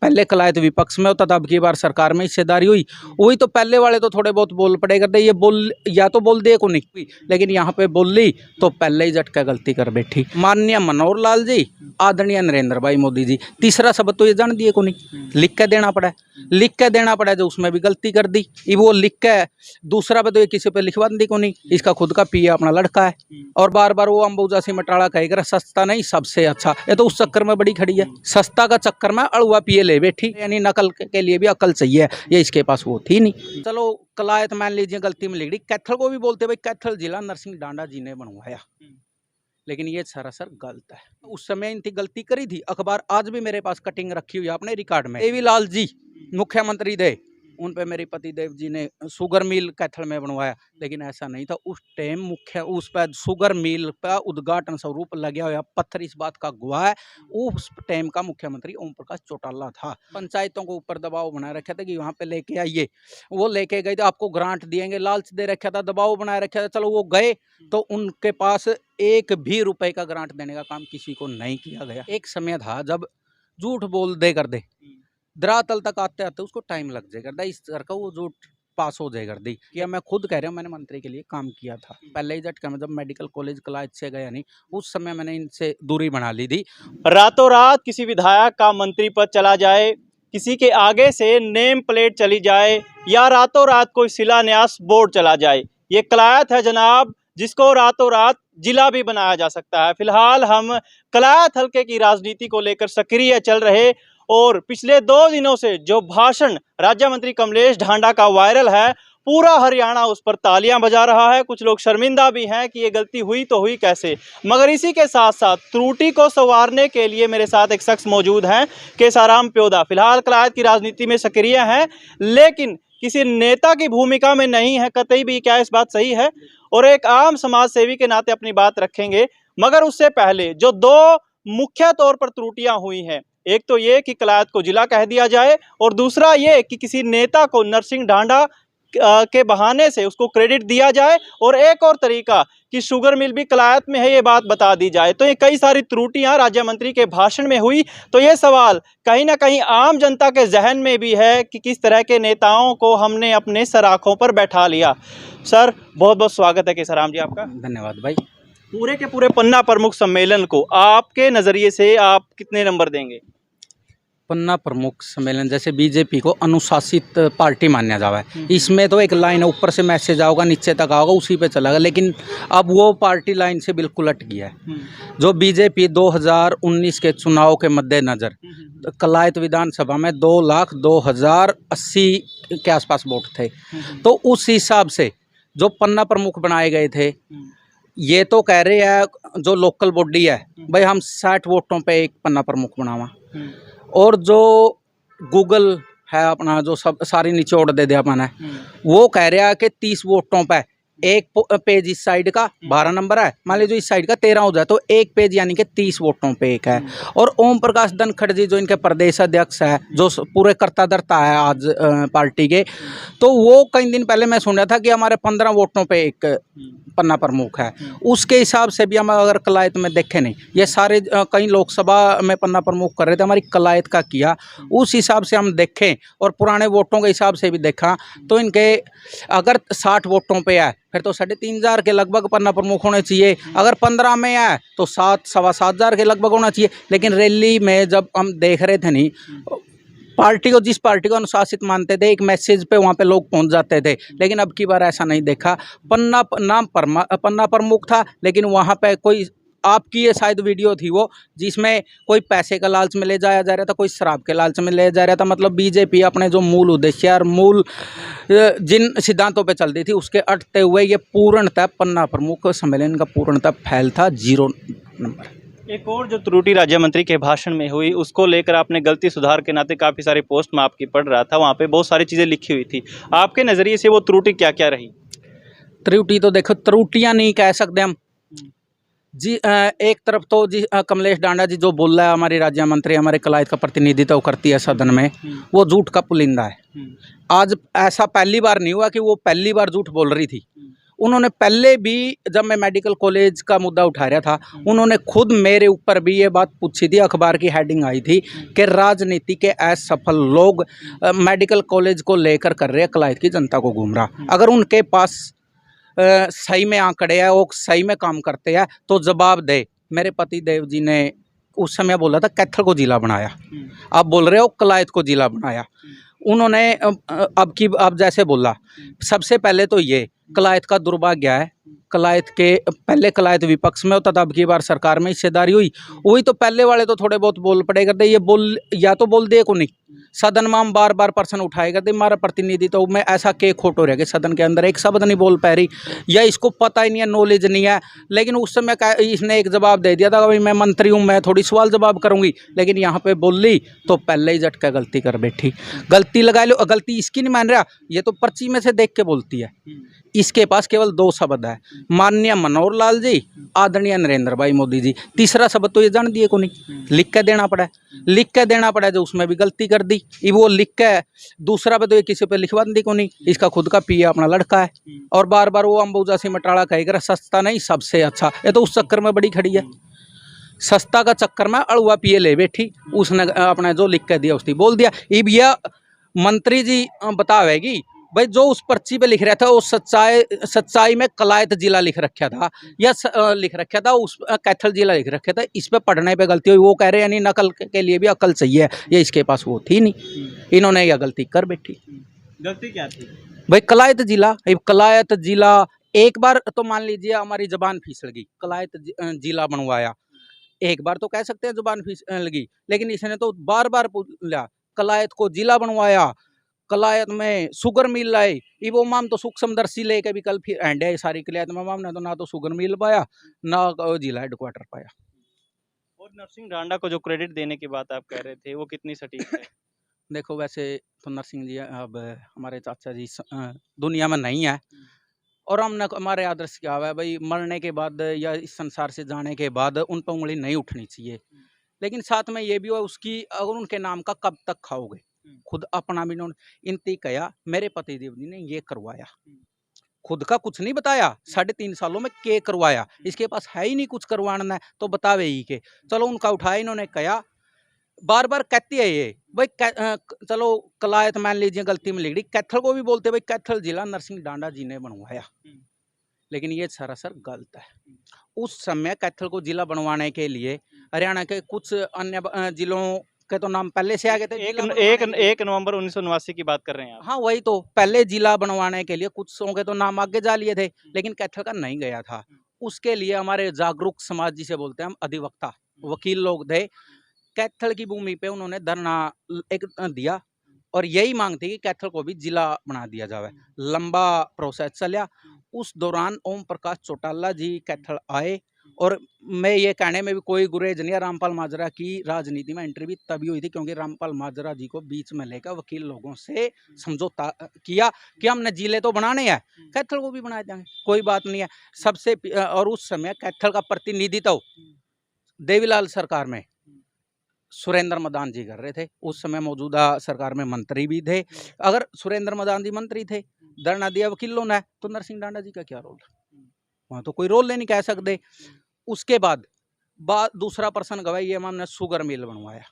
पहले कलायत विपक्ष में होता था, अब की बार सरकार में हिस्सेदारी हुई, वही तो पहले वाले तो थोड़े बहुत बोल पड़े करते, ये बोल या तो बोल दिए को नहीं, लेकिन यहाँ पे बोल ली तो पहले ही झटका गलती कर बैठी। माननीय मनोहर लाल जी, आदरणीय नरेंद्र भाई मोदी जी, तीसरा शब्द तो ये जान दिए को नहीं, लिख के देना पड़ा, लिख के देना पड़ा, जो उसमें भी गलती कर दी। ये वो लिख के दूसरा पे तो ये किसी पे लिखवा दी को नहीं, इसका खुद का पिया अपना लड़का है, और बार बार वो अंबुजा सी मटाड़ा कहेगा सस्ता नहीं सबसे अच्छा, ये तो उस चक्कर में बड़ी खड़ी है, सस्ता का चक्कर में अड़ुआ पिए ले बैठी, यानी नकल के लिए भी अकल चाहिए, ये इसके पास वो थी नहीं। चलो कलायत मान लीजिए गलती में लिख दी, कैथल को भी बोलते भाई कैथल जिला नरसिंह डांडा जी ने बनवाया, लेकिन ये सरासर गलत है। उस समय इनकी गलती करी थी, अखबार आज भी मेरे पास कटिंग रखी हुई है अपने रिकॉर्ड में। एवी लाल जी मुख्यमंत्री थे, उन पे मेरे पति देव जी ने शुगर मिल कैथल में बनवाया, लेकिन ऐसा नहीं था उस टाइम। मुख्य उस पर शुगर मिल का उद्घाटन स्वरूप लगा हुआ पत्थर इस बात का गवाह है, उस टाइम का मुख्यमंत्री ओम प्रकाश चौटाला था। पंचायतों को ऊपर दबाव बना रखा था कि वहाँ पे लेके आइए, वो लेके गए थे, आपको ग्रांट दिएंगे, लालच दे रखा था, दबाव बनाए रखा था। चलो वो गए तो उनके पास एक भी रुपए का ग्रांट देने का काम किसी को नहीं किया गया। एक समय था जब झूठ बोल दे कर दे, धरातल तक आते आते उसको टाइम लग जाएगा, इस तरह का वो झूठ पास हो जाएगा दी कि मैं खुद कह रहा हूँ, मैंने मंत्री के लिए काम किया था पहले ही झटका में, जब मेडिकल कॉलेज कलायत से गया नहीं, उस समय मैंने इनसे दूरी बना ली थी। रातों रात किसी विधायक का मंत्री पद चला जाए, किसी के आगे से नेम प्लेट चली जाए, या रातों रात कोई शिलान्यास बोर्ड चला जाए, ये कलायत है जनाब, जिसको रातों रात जिला भी बनाया जा सकता है। फिलहाल हम कलायत हल्के की राजनीति को लेकर सक्रिय चल रहे, और पिछले 2 दिनों से जो भाषण राज्य मंत्री कमलेश ढांडा का वायरल है, पूरा हरियाणा उस पर तालियां बजा रहा है। कुछ लोग शर्मिंदा भी हैं कि ये गलती हुई तो हुई कैसे। मगर इसी के साथ साथ त्रुटि को संवारने के लिए मेरे साथ एक शख्स मौजूद हैं, केसाराम प्योदा। फिलहाल कलायत की राजनीति में सक्रिय हैं, लेकिन किसी नेता की भूमिका में नहीं है कतई भी। क्या इस बात सही है? और एक आम समाज सेवी के नाते अपनी बात रखेंगे। मगर उससे पहले जो 2 मुख्य तौर पर त्रुटियां हुई हैं, एक तो ये कि कलायत को जिला कह दिया जाए, और दूसरा ये कि किसी नेता को नरसिंह ढांडा के बहाने से उसको क्रेडिट दिया जाए, और एक और तरीका कि शुगर मिल भी कलायत में है, ये बात बता दी जाए। तो ये कई सारी त्रुटियां राज्य मंत्री के भाषण में हुई। तो ये सवाल कहीं ना कहीं आम जनता के जहन में भी है कि किस तरह के नेताओं को हमने अपने सराखों पर बैठा लिया। सर, बहुत बहुत स्वागत है केसाराम जी आपका। धन्यवाद भाई। पूरे के पूरे पन्ना प्रमुख सम्मेलन को आपके नज़रिए से आप कितने नंबर देंगे? पन्ना प्रमुख सम्मेलन जैसे बीजेपी को अनुशासित पार्टी माना जावा है, इसमें तो एक लाइन ऊपर से मैसेज आओगा नीचे तक आओगा उसी पे चलेगा, लेकिन अब वो पार्टी लाइन से बिल्कुल हट गया है। जो बीजेपी 2019 के चुनाव के मद्देनज़र कलायत विधानसभा में 2,02,080 के आसपास वोट थे, तो उस हिसाब से जो पन्ना प्रमुख बनाए गए थे, ये तो कह रहे हैं जो लोकल बॉडी है भाई हम 60 वोटों पे एक पन्ना प्रमुख बनावा, और जो गूगल है अपना जो सब सारी निचोड़ दे दिया अपना है, वो कह रहा है कि 30 वोटों पे एक पेज इस साइड का 12 नंबर है, मान लीजिए इस साइड का 13 हो जाए तो एक पेज यानी कि 30 वोटों पे एक है। और ओम प्रकाश धनखड़ जी जो इनके प्रदेश अध्यक्ष है, जो पूरे कर्ता धर्ता है आज पार्टी के, तो वो कई दिन पहले मैं सुन रहा था कि हमारे 15 वोटों पे एक पन्ना प्रमुख है। उसके हिसाब से भी हम अगर कलायत में देखें, नहीं ये सारे कई लोकसभा में पन्ना प्रमुख कर रहे थे, हमारी कलायत का किया, उस हिसाब से हम देखें और पुराने वोटों के हिसाब से भी देखा तो इनके अगर 60 वोटों पे है फिर तो 3,500 के लगभग पन्ना प्रमुख होने चाहिए, अगर 15 में है तो 7,000-7,2500 के लगभग होना चाहिए। लेकिन रैली में जब हम देख रहे थे, नहीं पार्टी को जिस पार्टी को अनुशासित मानते थे एक मैसेज पे वहाँ पे लोग पहुँच जाते थे, लेकिन अब की बार ऐसा नहीं देखा। पन्ना प्रमुख था, लेकिन वहाँ पे कोई आपकी ये शायद वीडियो थी वो जिसमें कोई पैसे का लालच में ले जाया जा रहा था, कोई शराब के लालच में ले जा रहा था। मतलब बीजेपी अपने जो मूल उद्देश्य और मूल जिन सिद्धांतों पे चलती थी उसके अटते हुए ये पूर्णतः पन्ना प्रमुख सम्मेलन का पूर्णतः फैल था 0 नंबर। एक और जो त्रुटि राज्य मंत्री के भाषण में हुई, उसको लेकर आपने गलती सुधार के नाते काफ़ी सारी पोस्ट में आपकी पढ़ रहा था, वहाँ पे बहुत सारी चीज़ें लिखी हुई थी। आपके नज़रिए से वो त्रुटि क्या क्या रही? त्रुटि तो देखो, त्रुटियाँ नहीं कह सकते हम जी। एक तरफ तो जी कमलेश ढांडा जी जो बोल रहा है, हमारी राज्य मंत्री हमारे कलायत का प्रतिनिधित्व करती है सदन में, वो झूठ का पुलिंदा है। आज ऐसा पहली बार नहीं हुआ कि वो पहली बार झूठ बोल रही थी, उन्होंने पहले भी, जब मैं मेडिकल कॉलेज का मुद्दा उठा रहा था, उन्होंने खुद मेरे ऊपर भी ये बात पूछी थी, अखबार की हेडिंग आई थी कि राजनीति के असफल लोग मेडिकल कॉलेज को लेकर कर रहे हैं कलायत की जनता को गुमराह। अगर उनके पास सही में आंकड़े हैं, वो सही में काम करते हैं तो जवाब दे। मेरे पति देव जी ने उस समय बोला था कैथल को जिला बनाया, आप बोल रहे हो कलायत को जिला बनाया। उन्होंने अब जैसे बोला, सबसे पहले तो ये कलायत का दुर्भाग्य है, कलायत के पहले कलायत विपक्ष में होता था, अब की बार सरकार में हिस्सेदारी हुई, वही तो पहले वाले तो थोड़े बहुत बोल पड़े करते, ये बोल या तो बोल दे को नहीं, सदन में हम बार बार प्रश्न उठाए करते, हमारा प्रतिनिधि तो मैं ऐसा के खोटो रह गए सदन के अंदर, एक शब्द नहीं बोल पा रही, या इसको पता ही नहीं है, नॉलेज नहीं है। लेकिन उस समय इसने एक जवाब दे दिया था, भाई मैं मंत्री हूँ, मैं थोड़ी सवाल जवाब करूंगी, लेकिन यहाँ पे बोल ली तो पहले ही झटका गलती कर बैठी। गलती लगा लो, गलती इसकी नहीं मान रहा, ये तो पर्ची में से देख के बोलती है। इसके पास केवल 2 शब्द है, माननीय मनोहर लाल जी, आदरणीय नरेंद्र भाई मोदी जी। तीसरा शब्द तो ये जान दिए को नहीं, लिख के देना पड़ा है, लिख के देना पड़ा है, जो उसमें भी गलती कर दी। वो लिख के दूसरा पे तो ये किसी पे लिखवा दी को नहीं, इसका खुद का पिया अपना लड़का है, और बार बार वो अंबुजा से मटाड़ा कहेगा सस्ता नहीं सबसे अच्छा, ये तो उस चक्कर में बड़ी खड़ी है, सस्ता का चक्कर में अड़ुआ पिए ले बैठी, उसने अपना जो लिख के दिया उसकी बोल दिया। अब यह मंत्री जी बतावेगी भाई जो उस पर्ची पे लिख रहा था वो सच्चाई में कलायत जिला लिख रखा था या लिख रखा था, उस कैथल जिला लिख रखा था, इस पे पढ़ने पे गलती हुई। वो कह रहे हैं यानी नकल के लिए भी अकल चाहिए, ये इसके पास वो थी नहीं, इन्होंने यह गलती कर बैठी। गलती क्या थी भाई कलायत जिला, कलायत जिला एक बार तो मान लीजिए हमारी जबान फिसल गई, कलायत जिला बनवाया, एक बार तो कह सकते हैं जुबान फिसल गई, लेकिन इसने तो बार बार बोला कलायत को जिला बनवाया, कलायत में शुगर मिल लाए, ये वो माम तो सूक्ष्मदर्शी लेके भी कल फिर एंड है सारी कलायत में माम ने तो ना तो शुगर मिल पाया ना जिला हेडक्वार्टर पाया। और नरसिंह डांडा को जो क्रेडिट देने की बात आप कह रहे थे वो कितनी सटीक है? देखो वैसे तो नरसिंह जी अब हमारे चाचा जी दुनिया में नहीं है, और हमने हमारे आदर्श क्या है भाई, मरने के बाद या इस संसार से जाने के बाद उन पर उंगली नहीं उठनी चाहिए, लेकिन साथ में ये भी हुआ उसकी अगर उनके नाम का कब तक खाओगे, खुद अपना भी इन्होंने इनती कहा, मेरे पति देव जी ने ये करवाया, खुद का कुछ नहीं बताया, 3.5 सालों में के करवाया, इसके पास है ही नहीं कुछ करवाना है तो बतावे ही के। चलो उनका उठाया, इन्होंने कहा, बार बार कहती है ये भाई चलो कलायत मान लीजिए गलती में लिख दी, कैथल को भी बोलते भाई कैथल जिला नरसिंह डांडा जी ने बनवाया, लेकिन ये सरासर गलत है। उस समय कैथल को जिला बनवाने के लिए हरियाणा के कुछ अन्य जिलों के तो नाम पहले से आ गए थे। एक नवंबर 1989 की बात कर रहे हैं आप? हाँ वही तो, पहले जिला बनवाने के लिए कुछ के तो नाम आगे जा लिए थे, लेकिन कैथल का नहीं गया था। उसके लिए हमारे जागरूक समाज जिसे बोलते हैं हम, अधिवक्ता वकील लोग थे, कैथल की भूमि पे उन्होंने धरना एक दिया और यही मांग थी कि कैथल को भी जिला बना दिया जाए। लंबा प्रोसेस चला, उस दौरान ओम प्रकाश चौटाला जी कैथल आए, और मैं ये कहने में भी कोई गुरेज नहीं है, रामपाल माजरा की राजनीति में एंट्री भी तभी हुई थी क्योंकि रामपाल माजरा जी को बीच में लेकर वकील लोगों से समझौता किया कि हमने जिले तो बनाने हैं, कैथल को भी बना देंगे, कोई बात नहीं है सबसे। और उस समय कैथल का प्रतिनिधित्व देवीलाल सरकार में सुरेंद्र मदान जी कर रहे थे, उस समय मौजूदा सरकार में मंत्री भी थे। अगर सुरेंद्र मदान जी मंत्री थे, धरना दिया वकीलों ने, तो नरसिंह डांडा जी का क्या रोल? वहाँ तो कोई रोल नहीं कह सकते। उसके बाद दूसरा प्रश्न गवाई, ये हमने शुगर मिल बनवाया।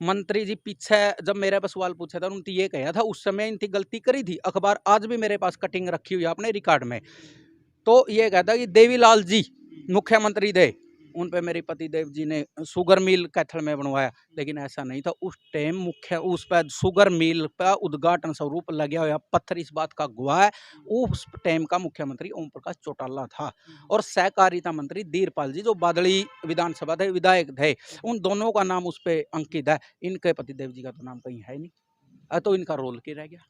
मंत्री जी पीछे जब मेरे पास सवाल पूछा था, उन्होंने ये कहा था उस समय इनकी गलती करी थी, अखबार आज भी मेरे पास कटिंग रखी हुई है अपने रिकॉर्ड में, तो ये कहता कि देवीलाल जी मुख्यमंत्री थे, उन पे मेरे पति देव जी ने शुगर मिल कैथल में बनवाया, लेकिन ऐसा नहीं था। उस टाइम उस पर शुगर मिल का उद्घाटन स्वरूप लगा हुआ पत्थर इस बात का गवाह है, उस टाइम का मुख्यमंत्री ओम प्रकाश चौटाला था, और सहकारिता मंत्री धीरपाल जी जो बादली विधानसभा थे विधायक थे, उन दोनों का नाम उस पर अंकित है। इनके पति देव जी का तो नाम कहीं है नहीं, तो इनका रोल क्या रह गया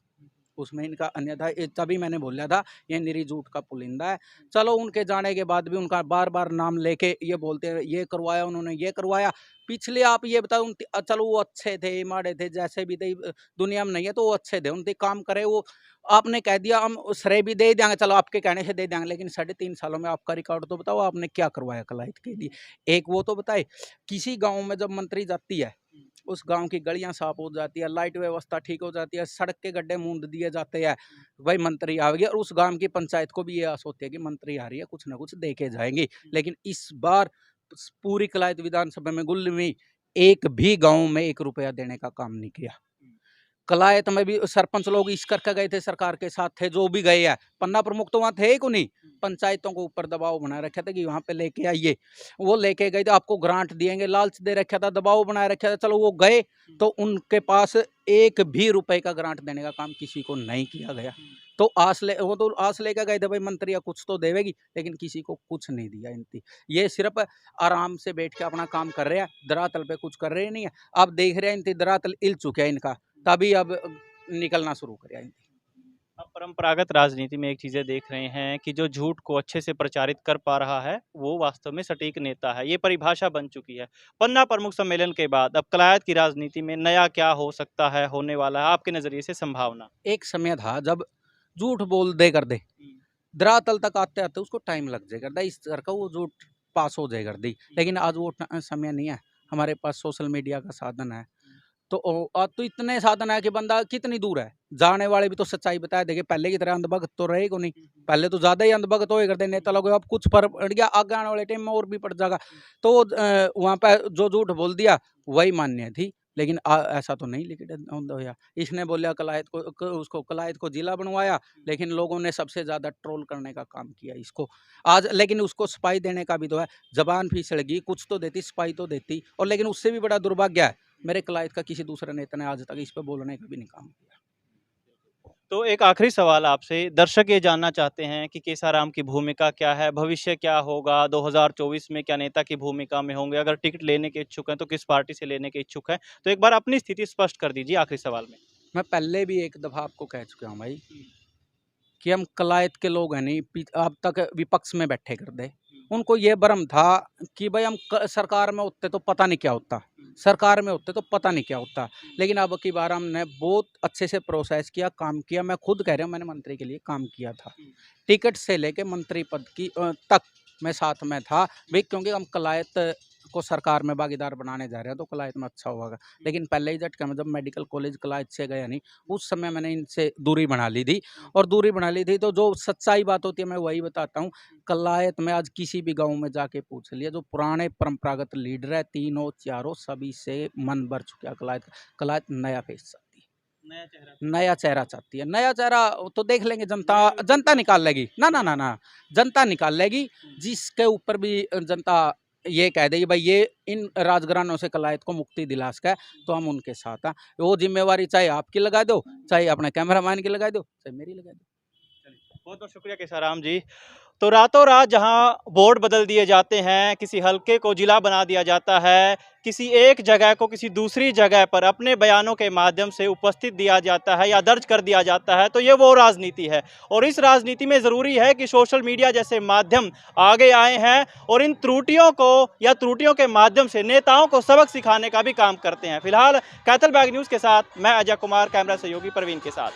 उसमें, इनका अन्यथा। तभी मैंने बोला था ये निरी झूठ का पुलिंदा है। चलो उनके जाने के बाद भी उनका बार बार नाम लेके ये बोलते हैं ये करवाया उन्होंने, ये करवाया। पिछले आप ये बताओ, चलो वो अच्छे थे माड़े थे जैसे भी थे, दुनिया में नहीं है तो वो अच्छे थे, उनके काम करे, वो आपने कह दिया हम श्रेय भी दे देंगे, चलो आपके कहने से दे देंगे, लेकिन 3.5 सालों में आपका रिकॉर्ड तो बताओ आपने क्या करवाया कलायत के लिए, एक वो तो बताए। किसी गाँव में जब मंत्री जाती है उस गांव की गलियां साफ हो जाती है, लाइट व्यवस्था ठीक हो जाती है, सड़क के गड्ढे मूंद दिए जाते हैं, भाई मंत्री आ गए। और उस गांव की पंचायत को भी ये आस होती है कि मंत्री आ रही है, कुछ ना कुछ दे के जाएंगे। लेकिन इस बार पूरी कलायत विधानसभा में गुल्ल में एक भी गांव में 1 रुपया देने का काम नहीं किया। कलायत में भी सरपंच लोग इस करके गए थे, सरकार के साथ थे, जो भी गए हैं, पन्ना प्रमुख तो वहां थे ही को नहीं। पंचायतों को ऊपर दबाव बना रखा था कि वहां पे लेके आइए, वो लेके गए थे, आपको ग्रांट दिएंगे, लालच दे रखा था, दबाव बनाए रखा था। चलो वो गए तो उनके पास 1 भी रुपए का ग्रांट देने का काम किसी को नहीं किया गया। तो वो तो आस लेकर गए थे भाई मंत्री या कुछ तो देवेगी, लेकिन किसी को कुछ नहीं दिया इनकी। ये सिर्फ आराम से बैठ के अपना काम कर रहे हैं, धरातल पे कुछ कर रहे नहीं है। अब देख रहे हैं इनकी धरातल हिल चुके हैं इनका, तभी अब निकलना शुरू करें। अब परंपरागत राजनीति में एक चीज़ें देख रहे हैं कि जो झूठ को अच्छे से प्रचारित कर पा रहा है वो वास्तव में सटीक नेता है, ये परिभाषा बन चुकी है। पन्ना प्रमुख सम्मेलन के बाद अब कलायत की राजनीति में नया क्या हो सकता है, होने वाला है आपके नज़रिए से संभावना? एक समय था जब झूठ बोल दे कर दे, धरातल तक आते आते उसको टाइम लग जाए करता, इस तरह का वो झूठ पास हो जाए कर दी। लेकिन आज वो समय नहीं है, हमारे पास सोशल मीडिया का साधन है। तो आज तो इतने साधन है कि बंदा कितनी दूर है, जाने वाले भी तो सच्चाई बताए देंगे। पहले की तरह अंधभक्त तो रहेगा नहीं, पहले तो ज्यादा ही अंधभक्त होए करते नेता लोग। अब कुछ फर्क पड़ गया, आगे आने वाले टाइम में और भी पड़ जाएगा। तो वहां पर जो झूठ बोल दिया वही मान्य थी, लेकिन ऐसा तो नहीं लिखित होया। इसने बोलिया कलायत उसको कलायत को जिला बनवाया, लेकिन लोगों ने सबसे ज्यादा ट्रोल करने का काम किया इसको आज। लेकिन उसको सफाई देने का भी तो है, जबान फिसलगी, कुछ तो देती, सफाई तो देती। और लेकिन उससे भी बड़ा दुर्भाग्य है, मेरे कलायत का किसी दूसरे नेता ने आज तक इस पर बोलने का भी नहीं काम किया। तो एक आखिरी सवाल आपसे, दर्शक ये जानना चाहते हैं कि केसाराम की भूमिका क्या है, भविष्य क्या होगा, 2024 में क्या नेता की भूमिका में होंगे, अगर टिकट लेने के इच्छुक हैं तो किस पार्टी से लेने के इच्छुक हैं? तो एक बार अपनी स्थिति स्पष्ट कर दीजिए आखिरी सवाल में। मैं पहले भी एक दफा आपको कह चुका हूँ भाई कि हम कलायत के लोग हैं नहीं, अब तक विपक्ष में बैठे कर दे। उनको ये भ्रम था कि भाई हम सरकार में होते तो पता नहीं क्या होता, सरकार में होते तो पता नहीं क्या होता। लेकिन अब की बार हमने बहुत अच्छे से प्रोसेस किया, काम किया। मैं खुद कह रहा हूँ, मैंने मंत्री के लिए काम किया था, टिकट से लेके मंत्री पद की तक मैं साथ में था भाई, क्योंकि हम कलायत को सरकार में भागीदार बनाने जा रहे हैं तो कलायत में अच्छा होगा। लेकिन पहले ही झटका में जब मेडिकल कॉलेज कलायत से गया नहीं, उस समय मैंने इनसे दूरी बना ली थी। और दूरी बना ली थी तो जो सच्चाई बात होती है मैं वही बताता हूँ। कलायत में आज किसी भी गांव में जाके पूछ लिया, जो पुराने परंपरागत लीडर है, तीनों चारों, सभी से मन भर चुका कलायत। कलायत नया फेस चाहती है, नया चेहरा चाहती है। नया चेहरा तो देख लेंगे, जनता निकाल लेगी ना, जनता निकाल लेगी। जिसके ऊपर भी जनता ये कह देगी भाई ये इन राजघरानों से कलायत को मुक्ति दिला सका है, तो हम उनके साथ हैं। वो जिम्मेवारी चाहे आपकी लगा दो, चाहे अपने कैमरामैन की लगा दो, चाहे मेरी लगा दो। बहुत बहुत शुक्रिया केसाराम जी। तो रातों रात जहां बोर्ड बदल दिए जाते हैं, किसी हलके को जिला बना दिया जाता है, किसी एक जगह को किसी दूसरी जगह पर अपने बयानों के माध्यम से उपस्थित दिया जाता है या दर्ज कर दिया जाता है, तो ये वो राजनीति है। और इस राजनीति में ज़रूरी है कि सोशल मीडिया जैसे माध्यम आगे आए हैं और इन त्रुटियों को या त्रुटियों के माध्यम से नेताओं को सबक सिखाने का भी काम करते हैं। फिलहाल कैथल बैग न्यूज़ के साथ मैं अजय कुमार, कैमरा सहयोगी परवीन के साथ।